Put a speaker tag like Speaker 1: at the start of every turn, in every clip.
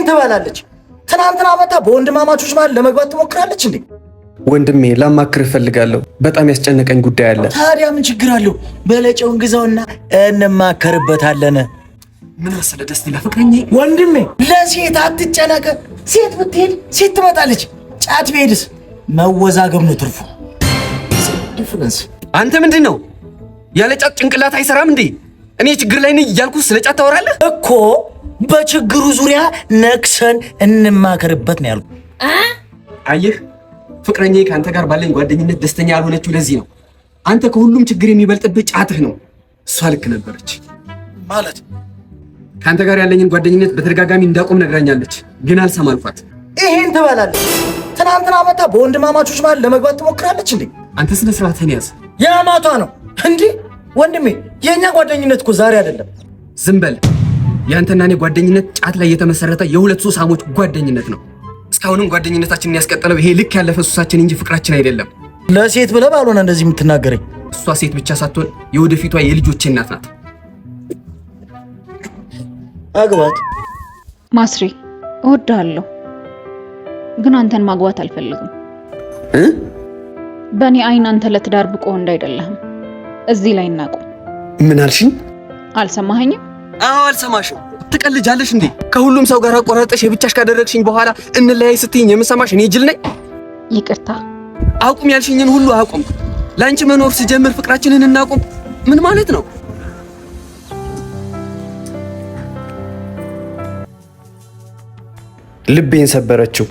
Speaker 1: ትበላለች። ትናንትና መጣ በወንድማማቾች ማለት ለመግባት ትሞክራለች እንዴ?
Speaker 2: ወንድሜ ላማክርህ እፈልጋለሁ። በጣም ያስጨነቀኝ ጉዳይ አለ።
Speaker 1: ታዲያ ምን ችግር አለው? በለጨውን ግዛውና እንማከርበታለን።
Speaker 2: ምን መሰለ ደስቲ ለፍቅረኛ
Speaker 1: ወንድሜ ለሴት አትጨነቅ። ሴት ብትሄድ ሴት ትመጣለች። ጫት ቢሄድስ መወዛገብ ነው ትርፉ። ዲፍረንስ
Speaker 2: አንተ ምንድን ነው ያለ ጫት ጭንቅላት አይሰራም እንዴ? እኔ ችግር ላይ ነኝ እያልኩ ስለ ጫት ታወራለህ
Speaker 1: እኮ። በችግሩ ዙሪያ ነክሰን እንማከርበት ነው ያልኩ።
Speaker 2: አየህ ፍቅረኛዬ ከአንተ ጋር ባለኝ ጓደኝነት ደስተኛ ያልሆነችው ለዚህ ነው። አንተ ከሁሉም ችግር የሚበልጥብህ ጫትህ ነው። እሷ ልክ ነበረች
Speaker 1: ማለት
Speaker 2: ከአንተ ጋር ያለኝን ጓደኝነት በተደጋጋሚ እንዳቆም ነግራኛለች፣ ግን አልሰማ አልኳት።
Speaker 1: ይሄን ትበላለች። ትናንትና መጣ በወንድማማቾች ማለት ለመግባት ትሞክራለች እንዴ?
Speaker 2: አንተ ስነ ስርዓትህን ያዝ።
Speaker 1: የአማቷ ነው እንዴ? ወንድሜ የኛ ጓደኝነት እኮ ዛሬ አይደለም።
Speaker 2: ዝም በል። ያንተና እኔ ጓደኝነት ጫት ላይ የተመሰረተ የሁለት ሱሳሞች ጓደኝነት ነው። እስካሁንም ጓደኝነታችንን ያስቀጠለው ይሄ ልክ ያለፈ ሱሳችን እንጂ ፍቅራችን አይደለም።
Speaker 1: ለሴት ብለህ ባልሆነ እንደዚህ የምትናገረኝ።
Speaker 2: እሷ ሴት ብቻ ሳትሆን የወደፊቷ የልጆቼ እናት ናት።
Speaker 1: አግባት።
Speaker 3: ማስሪ እወድሃለሁ፣ ግን አንተን ማግባት አልፈልግም። በእኔ አይን አንተ ለትዳር ብቁ እንዳይደለህም። እዚህ ላይ እናቁም።
Speaker 2: ምን አልሽኝ?
Speaker 3: አልሰማኸኝም?
Speaker 2: አዎ አልሰማሽም። ትቀልጃለሽ እንዴ? ከሁሉም ሰው ጋር አቆራርጠሽ የብቻሽ ካደረግሽኝ በኋላ እንለያይ ስትይኝ የምሰማሽ እኔ ጅል ነኝ?
Speaker 3: ይቅርታ።
Speaker 2: አቁም ያልሽኝን ሁሉ አቁም። ለአንቺ መኖር ስጀምር ፍቅራችንን እናቁም። ምን ማለት ነው? ልቤን ሰበረችው።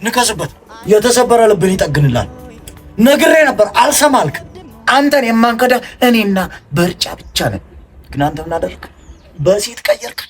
Speaker 1: ንከስበት። የተሰበረ ልብን ይጠግንላል። ነግሬ ነበር አልሰማልክ። አንተን የማንከዳ እኔና በርጫ ብቻ ነን። ግን አንተ ምን አደረክ? በሴት ቀየርክ።